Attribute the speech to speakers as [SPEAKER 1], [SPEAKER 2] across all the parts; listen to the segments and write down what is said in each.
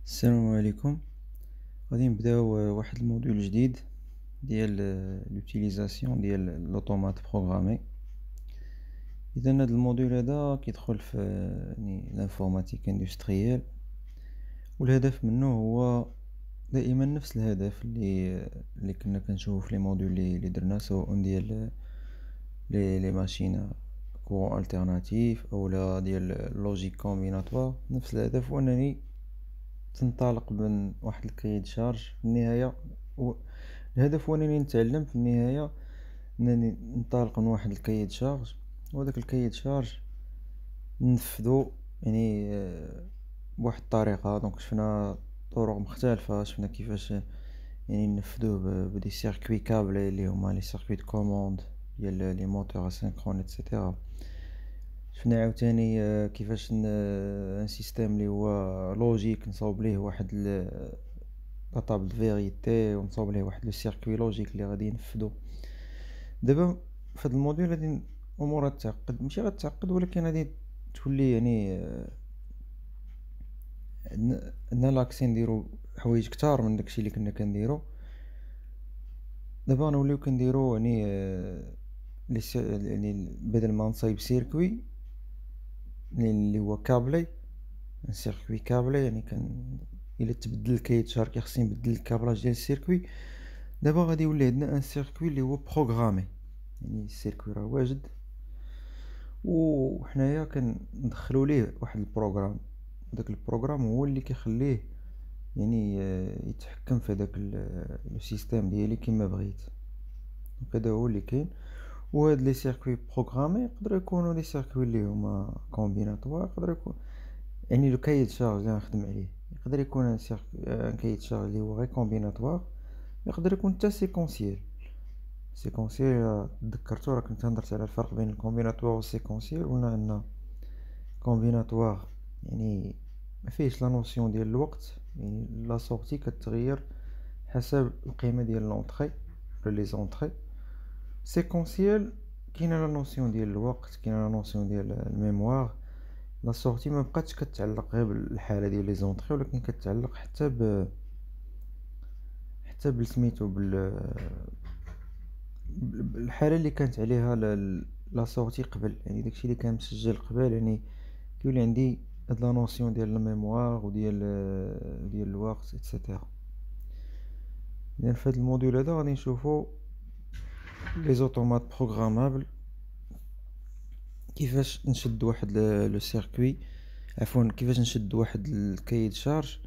[SPEAKER 1] السلام عليكم. غادي نبداو واحد الموديول جديد ديال لوتيليزاسيون ديال لوطومات بروغرامي. اذا هذا الموديول هذا كيدخل في يعني لانفورماتيك اندستريال، والهدف منه هو دائما نفس الهدف اللي كنا كنشوفو في لي موديول اللي درنا، سواء ديال لي ماشين كورون التيرناتيف اولا ديال لوجيك كومبيناتوار. نفس الهدف هو انني تنطلق من واحد الكايد شارج في النهاية. و الهدف هو أنني نتعلم في النهاية أنني ننطلق من واحد الكايد شارج، وهداك الكايد شارج ننفذو يعني بواحد الطريقة. دونك شفنا طرق مختلفة، شفنا كيفاش يعني ننفذوه بدي سيركوي كابلي اللي هما لي سيركوي دو كوموند ديال لي موتور اسينكرون ايتترا. شفنا عاوتاني كيفاش ان سيستيم اللي هو لوجيك نصاوب ليه واحد لا طابل فيريتي ونصاوب ليه واحد لو سيركوي لوجيك اللي غادي ينفذو. دابا في هاد الموديول غادي الامور غتعقد، ماشي غتعقد ولكن غادي تولي يعني عندنا لاكسي نديرو حوايج كتار من داكشي اللي كنا كنديرو. دابا غنوليو كنديرو يعني يعني بدل ما نصايب سيركوي اللي هو كابلي، سيركوي كابلي يعني الا تبدل الكايد شارك خصني نبدل الكابلاج ديال السيركوي. دابا غادي يولي عندنا ان سيركوي اللي هو بروغرامي، يعني السيركوي راه واجد وحنايا كندخلو ليه واحد البروغرام. داك البروغرام هو اللي كيخليه يعني يتحكم في هذاك لو سيستيم ديالي كما بغيت. دونك هذا هو اللي كاين. وهاد لي سيركوي بروغرامي يقدروا يكونوا لي سيركوي اللي هما كومبيناتوار، يقدر يكون يعني لو كايد شارج اللي غنخدم عليه يقدر يكون ان كايد شارج اللي هو غير كومبيناتوار، يقدر يكون حتى سيكونسييل. سيكونسييل تذكرتو راه كنت هضرت على الفرق بين الكومبيناتوار والسيكونسييل، قلنا ان كومبيناتوار يعني ما فيهش لا نوسيون ديال الوقت، يعني لا سورتي كتغير حسب القيمه ديال لونطري ولا لي زونطري. سيكونسييل كاينه لا نوسيون ديال الوقت، كاينه لا نوسيون ديال الميموار. لا سورتي ما بقاتش كتعلق غير بالحاله ديال لي زونطري، ولكن كتعلق حتى بالسميتو بالحاله اللي كانت عليها لا سورتي قبل، يعني داكشي اللي كان مسجل قبل. يعني كيولي عندي هاد لا نوسيون ديال الميموار وديال الوقت ايتترا. اذا في هاد الموديول هذا غادي نشوفو لي زوتومات بروغرامابل، كيفاش نشد واحد لو سيركوي، عفوا كيفاش نشد واحد الكايد شارج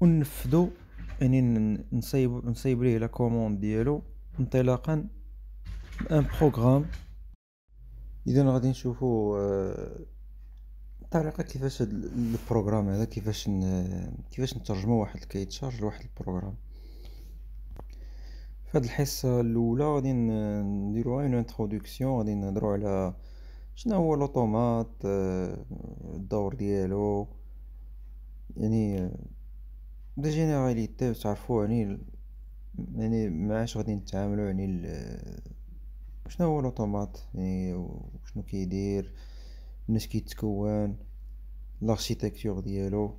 [SPEAKER 1] وننفذو، يعني نصايب ليه لا كوموند ديالو انطلاقا ان بروغرام. اذا غادي نشوفو الطريقه كيفاش هاد البروغرام هذا كيفاش نترجمو واحد الكايد شارج لواحد البروغرام. في هاد الحصه الاولى غادي نديرو غير انتروداكسيون، غادي نهضروا على شنو هو لوطومات، الدور ديالو، يعني دي جينيراليتي تعرفوا يعني معاش غادي نتعاملوا، يعني شنو هو لوطومات يعني وشنو كيدير، مناش كيتكون، الاركيتكتور ديالو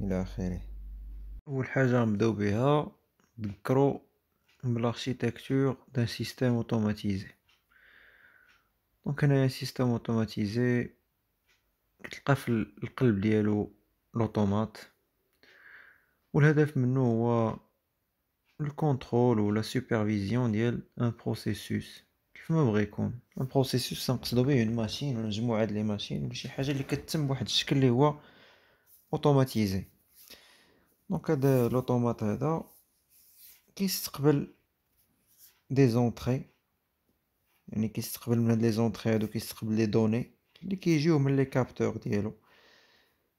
[SPEAKER 1] الى اخره. اول حاجه غنبداو بها نذكروا بالاركيتكتور دان سيستيم اوتوماتيزي. دونك هنايا سيستيم اوتوماتيزي كتلقى في القلب ديالو لوطومات، والهدف منه هو الكونترول ولا سوبرفيزيون ديال ان بروسيسوس كيف ما بغى يكون. ان بروسيسوس نقصدو به اون ماشين ولا مجموعه ديال لي ماشين ولا شي حاجه اللي كتتم بواحد الشكل اللي هو اوتوماتيزي. دونك هذا لوطومات هذا كيستقبل دي زونطري، يعني كيستقبل من هاد لي زونطري هادو كيستقبل لي دوني اللي كيجيو من لي كابتور ديالو.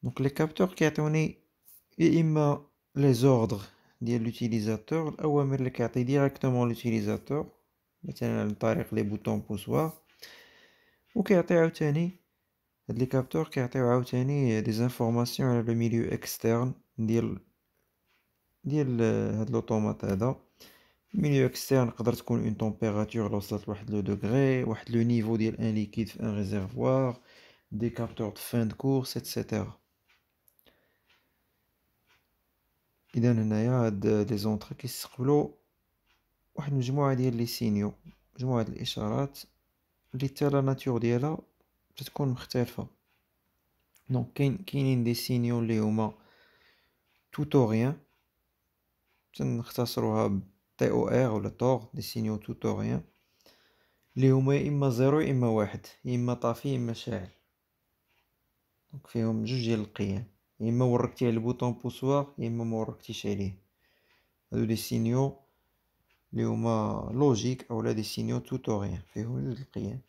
[SPEAKER 1] دونك لي كابتور كيعطيوني يا اما لي زوردر ديال لوتيليزاتور، الاوامر اللي كيعطي ديريكتومون لوتيليزاتور مثلا عن طريق لي بوطون بوسوار، وكيعطي عاوتاني هاد لي كابتور كيعطيو عاوتاني دي زانفورماسيون على لو ميليو اكسترن ديال هاد لوطومات هذا. ميليو اكسترن تقدر تكون اون طومبيراتور لو وصلت لواحد لو دوغري، واحد لو نيفو ديال ان ليكيد في ان ريزيرفوار، دي كابتور د فان د كورس ايتترا. اذا هنايا هاد لي زونطري كيستقبلوا واحد المجموعه ديال لي سينيو، مجموعه ديال الاشارات اللي حتى لا ناتور ديالها تتكون مختلفه. دونك كاينين دي سينيو اللي هما توتوريان، تنختصروها ب تي او ار ولا تور، دي سينيو توتوريان اللي هما يا اما زيرو يا اما واحد، يا اما طافي يا اما شاعل. دونك فيهم جوج ديال القيم، يا اما وركتي على البوطون بوسوار يا اما ما وركتيش عليه. هادو دي سينيو اللي هما لوجيك اولا دي سينيو توتوريان فيهم جوج القيم.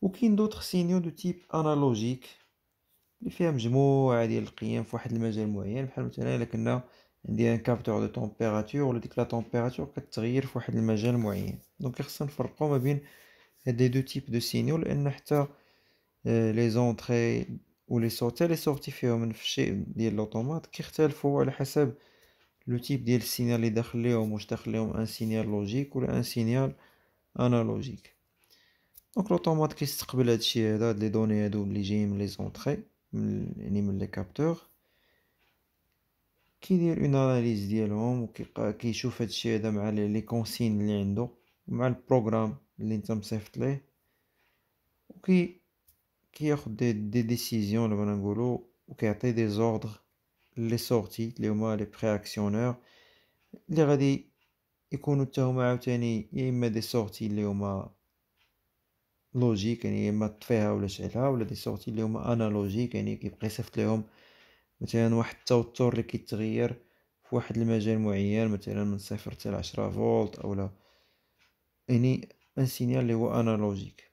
[SPEAKER 1] وكاين دوطخ سينيو دو تيب انالوجيك اللي فيها مجموعه ديال القيم في واحد المجال معين، بحال مثلا الا كنا عندي ان كابتور دو طومبيراتور ولا ديك لا طومبيراتور كتغير في واحد المجال معين. دونك خصنا نفرقوا ما بين هاد لي دو تيب دو سينيو، لان حتى لي زونطري و لي سورتي، لي سورتي فيهم نفس الشيء ديال لوطومات، كيختلفوا على حسب لو تيب ديال السينيال اللي داخل ليهم، واش داخل ليهم ان سينيال لوجيك ولا ان سينيال انالوجيك. دونك لوطومات كيستقبل هادشي هذا، هاد لي دوني هادو اللي جايين من لي زونطري يعني من لي كابتور، كيدير اون اناليز ديالهم وكيشوف هادشي هذا مع لي كونسين اللي عنده مع البروغرام اللي انت مصيفط ليه، وكي كياخد دي ديسيزيون اللي بغينا نقولو، وكيعطي دي زوردر لي سورتي اللي هما لي بري اكسيونور اللي غادي يكونوا حتى هما عاوتاني يا اما دي سورتي اللي هما لوجيك يعني يا اما طفيها ولا شعلها، ولا دي سورتي اللي هما انالوجيك يعني كيبقى يصيفط لهم مثلا واحد التوتر اللي كيتغير في واحد المجال معين، مثلا من 0 حتى 10 فولت اولا يعني ان سينيال اللي هو انالوجيك.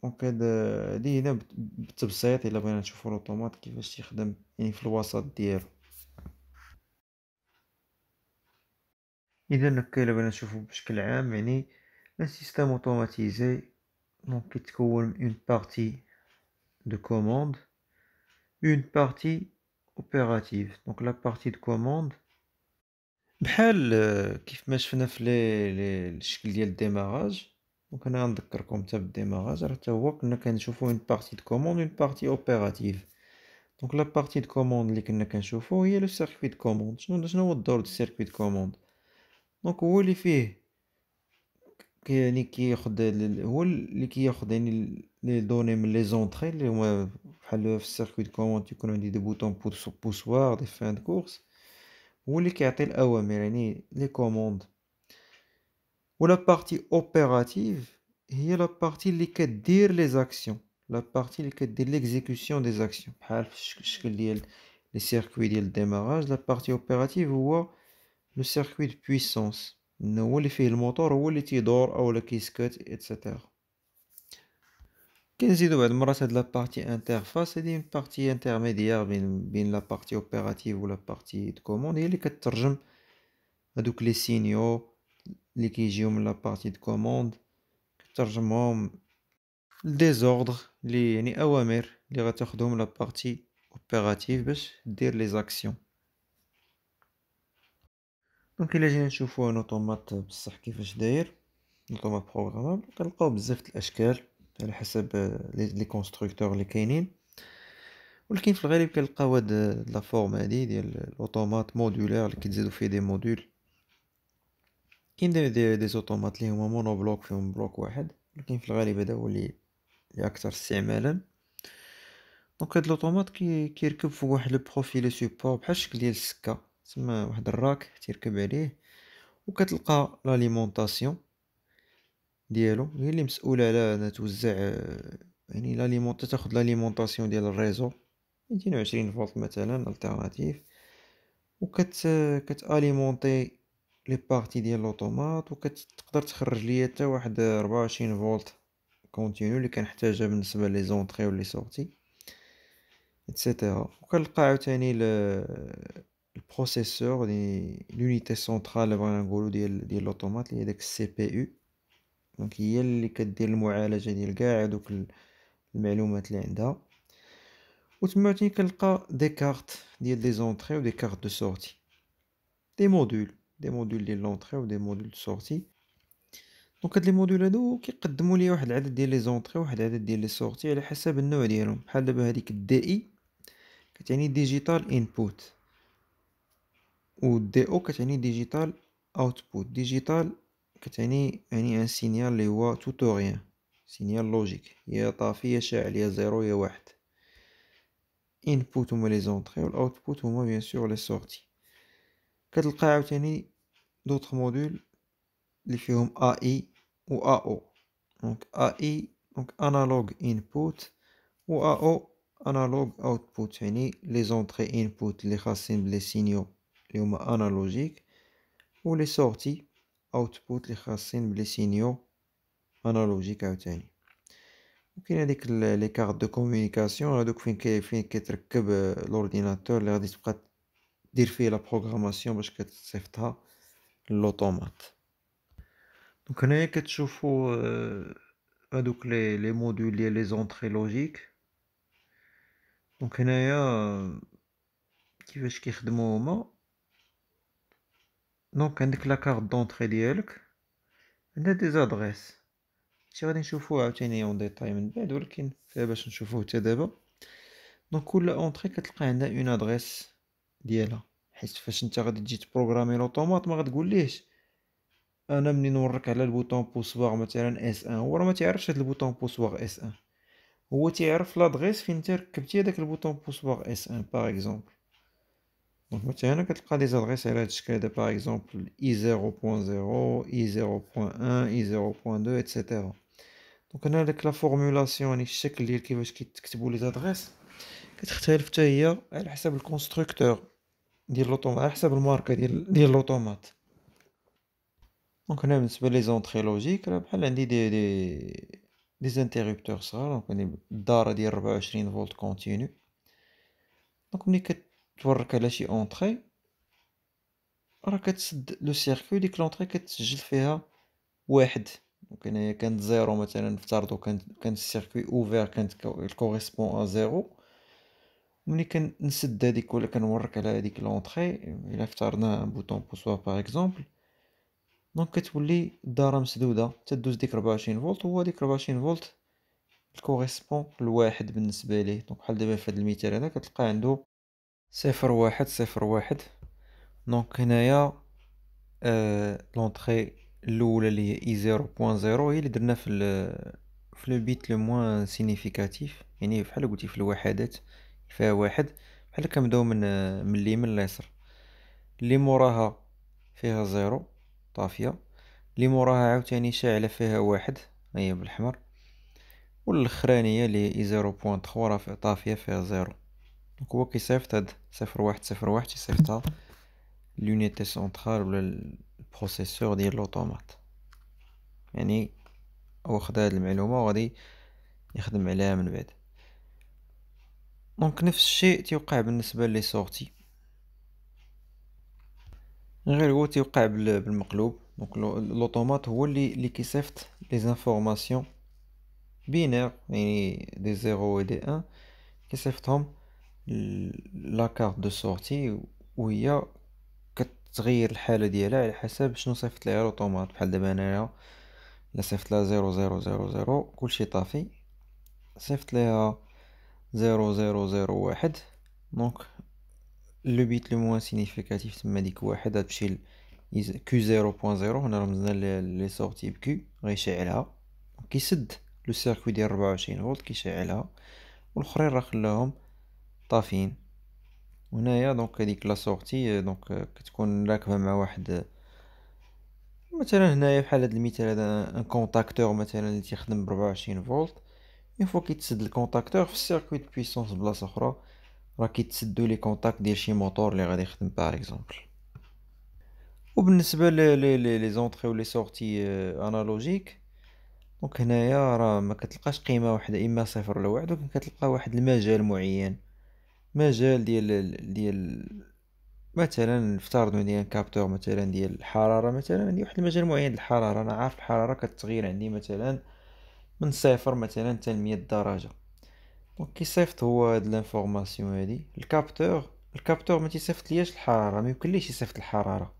[SPEAKER 1] دونك هادي هنا بالتبسيط الا بغينا نشوفو الاوتومات كيفاش تيخدم يعني في الوسط ديالو. اذا هكا الا بغينا نشوفو بشكل عام يعني ان سيستيم اوتوماتيزي دونك كيتكون من اون بارتي دو كوموند اون بارتي اوبيراتيف. دونك لا بارتي دو كوموند بحال كيف ما شفنا في الشكل ديال الديماراج. دونك انا غنذكركم حتى بالديماراج راه حتى هو كنا كنشوفو اون بارتي دو كوموند اون بارتي اوبيراتيف. دونك لا بارتي دو كوموند اللي كنا كنشوفو هي لو سيركوي دو كوموند. شنو هو الدور ديال السيركوي دو كوموند؟ دونك هو اللي فيه يعني كياخد هو اللي كياخد يعني لي دوني من لي زونطري اللي هما بحال في السيركوي دو كوموند تيكون عندي دي بوطون بوسوار دي فان دو كورس. هو اللي كيعطي الاوامر يعني لي كوموند. ولا بارتي اوبيراتيف هي لا بارتي اللي كدير لي زاكسيون، لا بارتي اللي كدير ليكزيكوسيون دي زاكسيون بحال في الشكل ديال لي سيركوي ديال الديماراج. لا بارتي اوبيراتيف هو لو سيركوي دو بويسونس، هو اللي فيه الموتور هو اللي تيدور اولا كيسكت ايتترا. كنزيدو بعض المرات هاد لا بارتي انترفاس، هادي اون بارتي انترميديير بين لا بارتي اوبيراتيف و لا بارتي دو كوموند، هي اللي كترجم هادوك لي سينيو اللي كيجيو من لا بارتي دو كوموند، كترجمهم لديزوردر اللي يعني اوامر اللي غتاخدهم لا بارتي اوبيراتيف باش دير لي زاكسيون. دونك الا جينا نشوفو ان اوتومات بصح كيفاش داير اوتومات بروغرامابل، كنلقاو بزاف د الاشكال على حسب لي كونستركتور اللي كاينين، ولكن في الغالب كنلقاو هاد لا فورم هادي ديال الاوتومات مودولير اللي كتزيدو فيه دي مودول. كاين دي زوتومات اللي هما مونو بلوك فيهم بلوك واحد، ولكن في الغالب هذا هو اللي اكثر استعمالا. دونك هاد لوطومات كيركب فوق واحد لو بروفيل سوبور بحال الشكل ديال السكه، تسمى واحد الراك تيركب عليه، وكتلقى لاليمونطاسيون ديالو هي اللي مسؤوله على انها توزع يعني تاخد لاليمونطاسيون ديال الريزو 220 فولت مثلا التيرناتيف، كتاليمونطي لي بارتي ديال لوطومات، وكتقدر تخرج ليا حتى واحد 24 فولت كونتينيو اللي كنحتاجها بالنسبه لي زونطري و لي سورتي ايتترا. وكنلقى عاوتاني البروسيسور يعني لونيتي سونطرال اللي بغينا نقولو ديال لوطومات اللي هي داك السي بي يو. دونك هي اللي كدير المعالجه ديال كاع هادوك المعلومات اللي عندها. وتما عاوتاني كنلقى دي كارت ديال لي زونطري و دي كارت دو سورتي، دي مودول ديال لونطري و دي مودول دو سورتي. دونك هاد لي مودول هادو كيقدموا لي واحد العدد ديال لي زونطري وواحد العدد ديال لي سورتي على حسب النوع ديالهم. بحال دابا هاديك الدي اي كتعني ديجيتال انبوت، و دي او كتعني ديجيتال اوتبوت. ديجيتال كتعني ان سينيال اللي هو tout ou rien، سينيال لوجيك، يا طافي يا شاعل يا زيرو يا واحد. input هما لي زونطري و الاوتبوت هما بيان سور لي سورتي. كتلقى عاوتاني دوطخ موديل اللي فيهم AI و AO. دونك AI دونك انالوج انبوت و AO انالوج اوتبوت، يعني لي زونطري انبوت اللي خاصين بلي سينيو اللي هما انالوجيك، و لي سورتي اوتبوت اللي خاصين بلي سينيو انالوجيك عاوتاني. وكاين هاديك لي كارت دو كومونيكاسيون، هادوك فين كيتركب لورديناتور اللي غادي تبقى دير فيه لا بروغراماسيون باش كتصيفطها للوطومات. دونك هنايا كتشوفوا هادوك لي موديول ديال لي زونطري لوجيك. دونك هنايا كيفاش كيخدموا هما. دونك عندك لا كارت دونطري ديالك، عندها دي زادريس، هادشي غادي نشوفوه عاوتاني اون ديتاي من بعد، ولكن فيها باش نشوفوه حتى دابا. دونك كل اونطري كتلقى عندها اون ادريس ديالها، حيت فاش انت غادي تجي تبروغرامي لوطومات ما غتقوليهش انا منين نورك على البوطون بوسواغ مثلا اس 1، هو راه ما تعرفش هاد البوطون بوسواغ اس 1، هو تيعرف لادريس فين انت ركبتي هداك البوطون بوسواغ اس 1 باغ اكزومبل. دونك مثلا كتلقى دي زادريس على هاد الشكل هذا، باغ اكزومبل اي 0.0 اي 0.1 اي 0.2 ايتترا. دونك هنا داك لا فورمولاسيون، يعني الشكل ديال كيفاش كيتكتبوا لي زادريس كتختلف حتى هي على حسب الكونستركتور ديال لوطومات، على حسب الماركه ديال لوطومات. دونك هنا بالنسبه لي زونطري لوجيك راه بحال عندي دي زانتيربتور صغار. دونك عندي الداره ديال 24 فولت كونتينيو. دونك ملي كتورك على شي اونطري راه كتسد لو سيركوي، ديك لونطري كتسجل فيها واحد. دونك هنايا كانت زيرو مثلا، نفترضو كانت السيركوي اوفير، كانت كوريسبون ا زيرو. ملي كنسد هاديك ولا كنورك على هاديك لونطري، الا افترضنا بوطون بوسوا باغ اكزومبل، دونك كتولي الدارة مسدودة تدوز ديك 24 فولت، هو ديك 24 فولت الكوريسبون لواحد بالنسبة ليه. دونك بحال دابا في هاد المثال هذا كتلقى عنده 0 1 0 1. دونك هنايا لونطري الاولى اللي هي اي 0.0 هي اللي درنا في لو بيت لو موان سينيفيكاتيف، يعني بحال قلتي في الوحدات فيها واحد، بحال كنبداو من اليمين لليسار. اللي موراها فيها زيرو طافية، اللي موراها عاوتاني شاعلة فيها واحد هي بالحمر، والاخرانية اللي هي اي 0.3 راه طافية فيها زيرو. دونك هو كيصيفط هاد 0 1 0 1 تيصيفطها لونيتي سونترال ولا البروسيسور ديال لوطومات، يعني هو خدا هاد المعلومة وغادي يخدم عليها من بعد. دونك نفس الشيء تيوقع بالنسبة لي سورتي، غير هو تيوقع بالمقلوب. دونك لوطومات هو اللي كيصيفط لي زانفورماسيون بينير، يعني دي زيرو و دي ان، كيصيفطهم لا كارت دو سورتي، وهي كتغير الحالة ديالها على حسب شنو صيفط ليها لوطومات. بحال دابا انايا الا صيفط لها 0000 كلشي طافي، صيفط ليها 0001 دونك لو بيت لو موان سينيفيكاتيف تما ديك واحد غتمشي كيو 0.0. هنا رمزنا لي سورتي بكيو غيشعلها، كيسد لو سيركوي ديال 24 فولت كيشعلها، والاخرين راه خلاهم طافيين. وهنايا دونك هذيك لا سورتي دونك كتكون راكبه مع واحد، مثلا هنايا بحال هذا المثال هذا ان كونتاكتور مثلا اللي تيخدم ب 24 فولت. اون فوا كيتسد الكونتاكتور في السيركوي دو بويسونس بلاصه اخرى راه كيتسدوا لي كونتاكت ديال شي موتور اللي غادي يخدم باغ اكزومبل. وبالنسبه لي زونطري ولي سورتي انالوجيك، دونك هنايا راه ما كتلقاش قيمه واحده، اما صفر ولا واحد، ولكن كتلقى واحد المجال معين، مجال ديال مثلا نفترض ديال كابتور مثلا ديال الحراره، مثلا عندي واحد المجال معين ديال الحراره، انا عارف الحراره كتغير عندي مثلا من صفر مثلا حتى 100 درجه. دونك كيصيفط هو هاد لانفورماسيون هادي الكابتور ما تيصيفط لياش الحراره، ما يمكنليش يصيفط الحراره.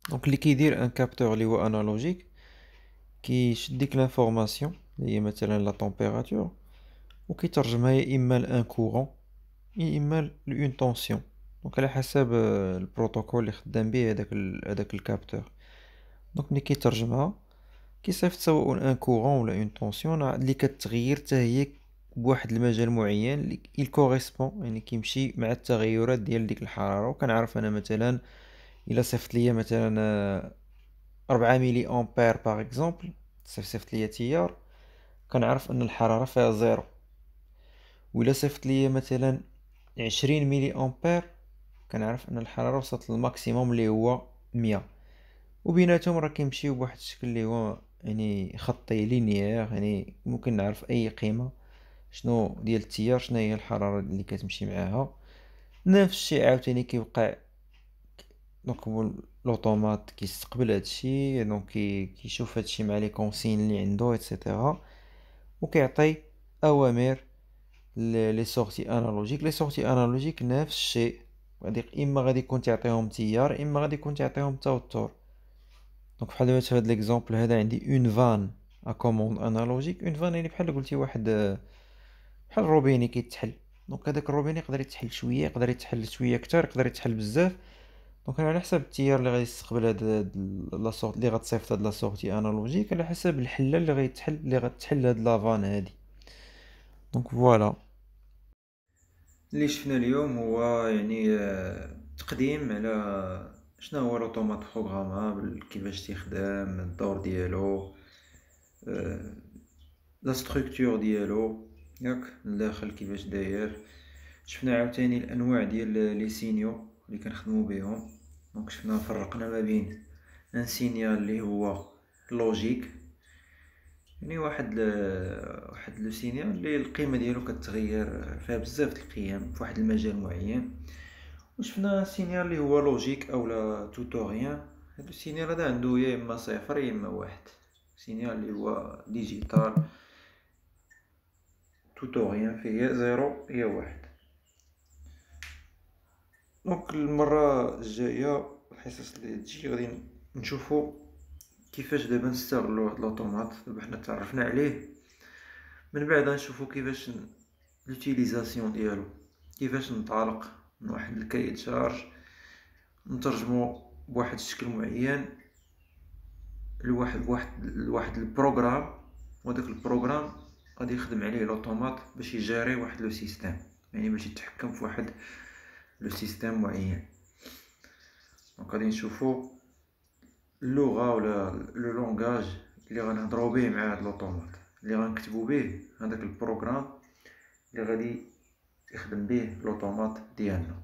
[SPEAKER 1] دونك اللي كيدير ان كابتور اللي هو انالوجيك كيشد ديك لانفورماسيون اللي هي مثلا لا طومبيراتور، وكيترجمها يا اما لان كورون يا اما لأون طونسيون. دونك على حسب البروتوكول اللي خدام به هداك الكابتور. دونك ملي كيترجمها كيصيفط سواء ان كورون ولا اون طونسيون اللي كتغير حتى هي بواحد المجال معين اللي il correspond، يعني كيمشي مع التغيرات ديال ديك الحرارة. وكنعرف انا مثلا الا صيفط ليا مثلا 4 ملي امبير باغ اكزومبل، صيفط ليا تيار، كنعرف ان الحرارة فيها زيرو. وإلا صيفط ليا مثلا 20 ملي امبير، كنعرف ان الحرارة وصلت للماكسيموم اللي هو 100. وبيناتهم راه كيمشيو بواحد الشكل اللي هو يعني خطي لينيير، يعني ممكن نعرف اي قيمة شنو ديال التيار شنو هي الحرارة اللي كتمشي معاها. نفس الشيء عاوتاني كيوقع. دونك هو لوطومات كيستقبل هادشي، دونك كيشوف هادشي مع لي كونسين اللي عنده ايتترا، وكيعطي اوامر لي سورتي انالوجيك. لي سورتي انالوجيك نفس الشيء، اما غادي يكون تعطيهم تيار، اما غادي يكون تعطيهم توتر. دونك بحال دابا في هاد ليكزومبل هذا عندي اون فان ا كوموند انالوجيك. اون فان يعني بحال قلتي واحد بحال الروبيني كيتحل. دونك هذاك الروبيني يقدر يتحل شويه، يقدر يتحل شويه اكثر، يقدر يتحل بزاف. دونك على حسب التيار اللي غادي يستقبل هاد لا سورت اللي غتصيفط هاد لا سورتي انالوجيك، على حسب الحله اللي غيتحل اللي غتحل هاد لافان هادي. دونك فوالا اللي شفنا اليوم هو يعني تقديم على شنو هو لوطومات بروغرامابل، كيفاش تيخدم، الدور ديالو، لا ستركتور ديالو، ياك من الداخل كيفاش داير. شفنا عاوتاني الانواع ديال لي سينيو اللي كنخدمو بهم. دونك شفنا فرقنا ما بين ان سينيال اللي هو لوجيك، يعني واحد لو سينيال اللي القيمه ديالو كتغير فيها بزاف د القيم في واحد المجال معين. وشفنا سينيال اللي هو لوجيك اولا توتوريان. هاد السينيال هذا عنده يا اما صفر يا اما واحد. سينيال اللي هو ديجيتال توتوريان فيه يا زيرو يا واحد. دونك المره الجايه الحصص اللي تجي غادي نشوفو كيفاش دابا نستغلو هاد لوطومات. دابا حنا تعرفنا عليه، من بعد نشوفو كيفاش لوتيليزاسيون ديالو، كيفاش نطالق من واحد الكاي شارج نترجمو بواحد الشكل معين لواحد البروغرام. وداك البروغرام غادي يخدم عليه لوطومات باش يجاري واحد لو سيستيم، يعني باش يتحكم في واحد لو سيستيم معين. دونك غادي نشوفو اللغه ولا لو لونغاج اللي غنهضرو به مع هاد لوطومات، اللي غنكتبو به هذاك البروغرام اللي غادي يخدم به لوطومات ديالنا.